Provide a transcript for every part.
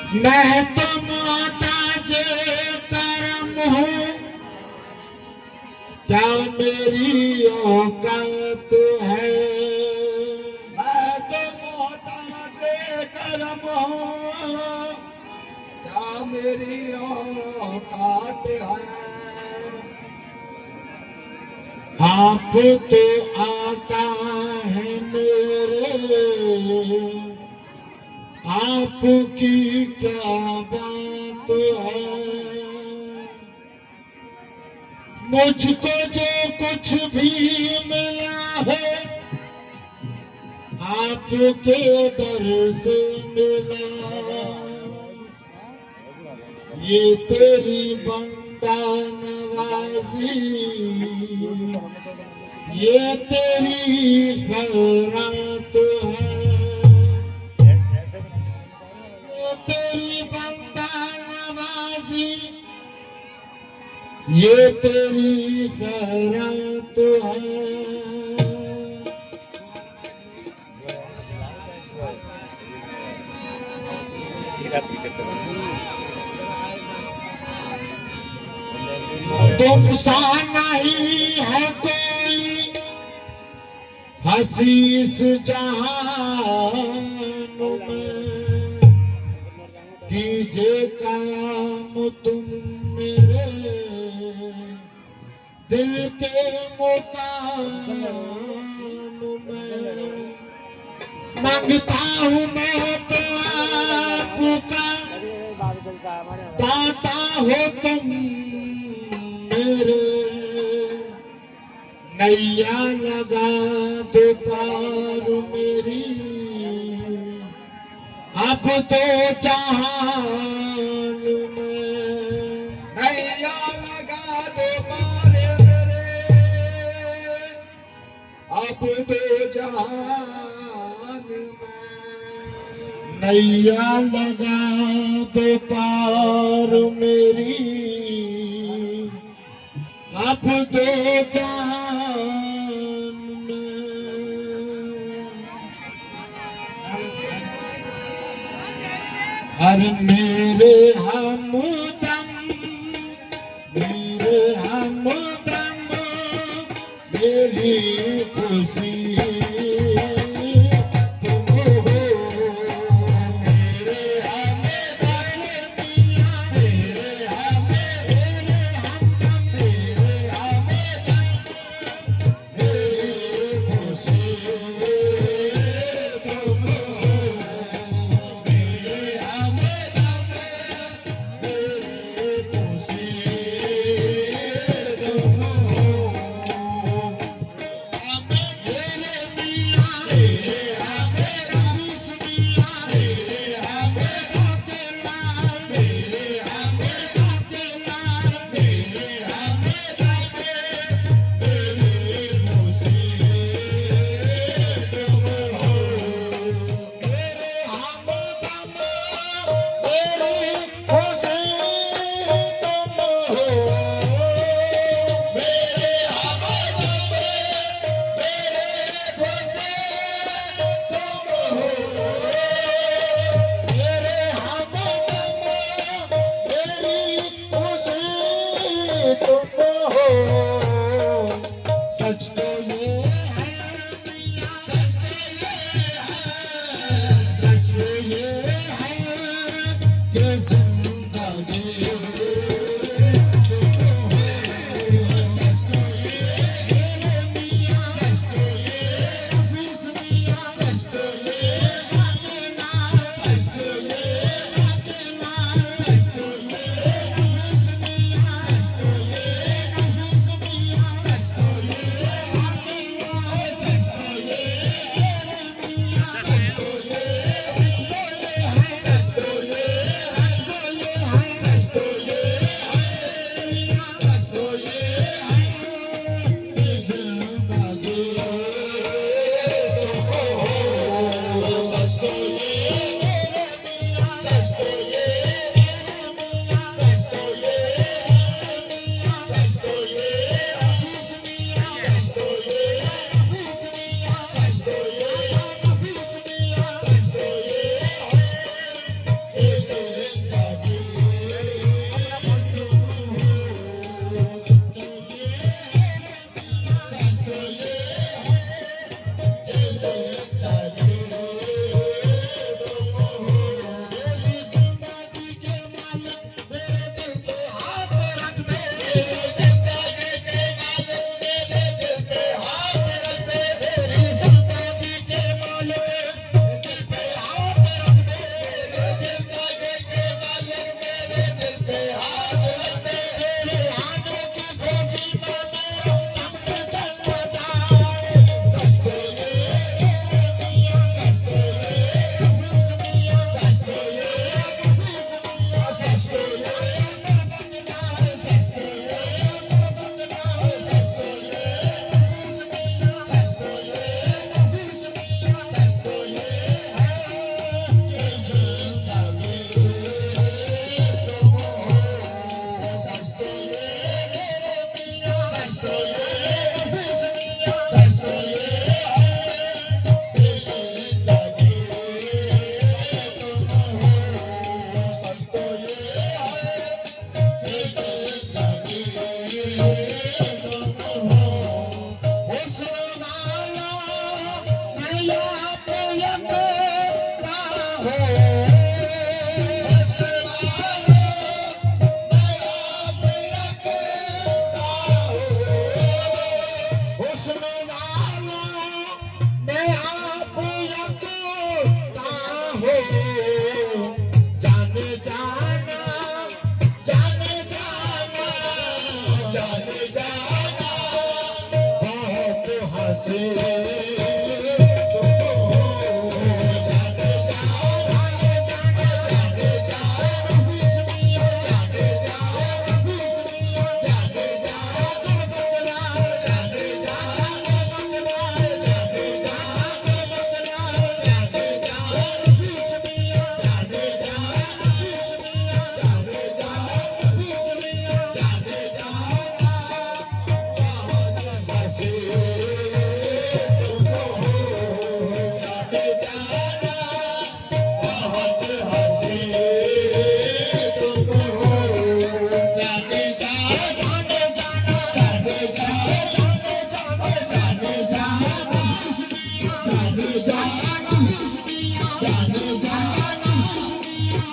मैं तो मोहताज करम हूँ, क्या मेरी औकात है। मैं तो मोहताज करम हूँ, क्या मेरी औकात है। आप तो आका है मेरे, आपकी क्या बात है। मुझको जो कुछ भी मिला है, आपके दर से मिला। ये तेरी बंदा नवाजी, ये तेरी खैरात है। ये तेरी बंदा नवाजी, ये तेरी खैरात है। तुमसा नहीं है कोई हंसी इस जहान में, कीजिए कयाम तुम मेरे दिल के मुकाम में। मांगता हूँ मैं तो आपका, दाता हो तुम मेरे। नैया लगा दो पार मेरी, अब तो जहान में। नैया लगा दो पार मेरे, अब तो जहान में। नैया लगा दो पार मेरी, अब तो जान में। हर मेरे हमदम, मेरे हमदम, मेरी खुशी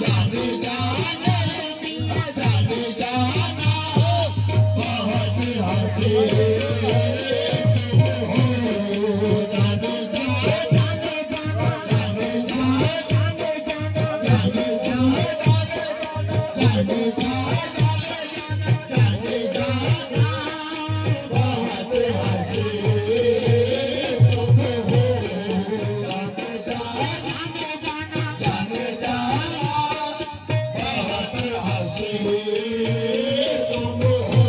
जाने जाना मिया जाने जाना बहुत हंसी जाने जाना जाने जाना जाने जाना जाने जाना बहुत हंसी जाने जाना बहुत हंसी तुम हो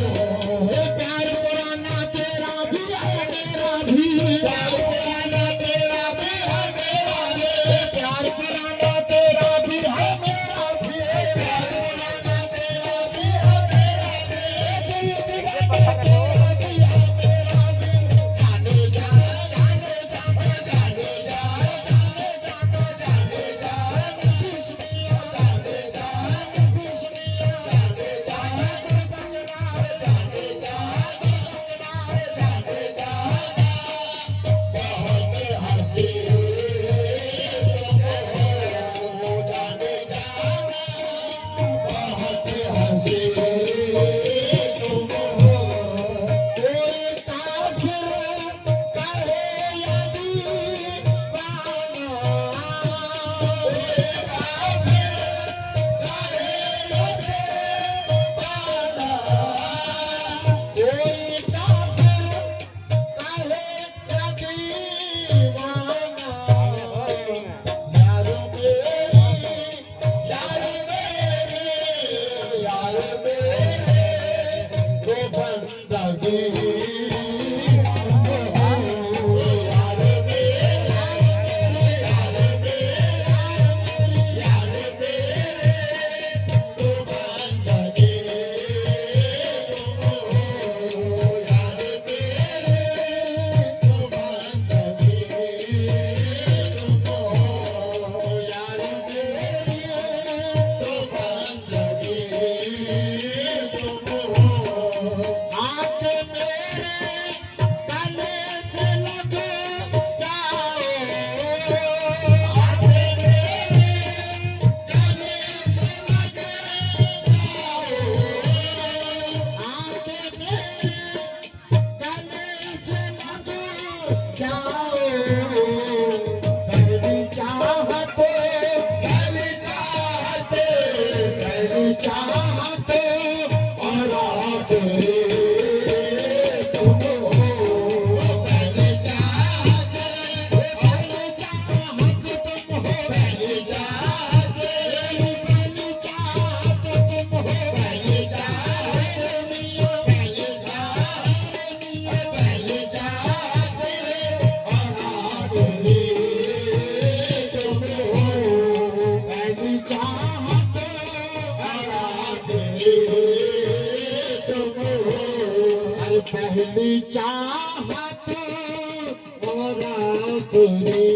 प्यार पुराना तेरा भी है मेरा भी प्यार पुराना तेरा भी है मेरा भी प्यार पुराना तेरा भी है मेरा भी प्यार पुराना तेरा भी है मेरा भी दिल दीवाना तेरा भी है मेरा भी जाने जा जाने जाना जाने जा जाने जाना जाने जा खुशमिया जाने जा खुशमिया जाने जा बंगनार जाने जा बंगनार जाने जा बहुत हंसी जाने जाना बहुत हंसी तुम हो कोई काफिर कहे या दीवाना कोई काफिर कहे या दीवाना कोई काफिर कहे या दीवाना यार मेरी यार मेरी यार मेरे तो बंदगी यार मेरे यार मेरे यार मेरे तो बंदगी तुम हो यार मेरे तो बंदगी तुम हो यार मेरी तो बंदगी तुम हो आके मेरे गले से लग जाओ आके मेरे गले से लग जाओ आके मेरे गले से लग जाओ पहली चाहते और आगे तुम हो पहले चाहते तुम हो पहले चाहते तुम हो पहले चाहते मियां पहले चाहते पहले चाहते और आगे तुम हो पहले चाहते और आगे तुम हो अरे पहली चाहत और आखिरी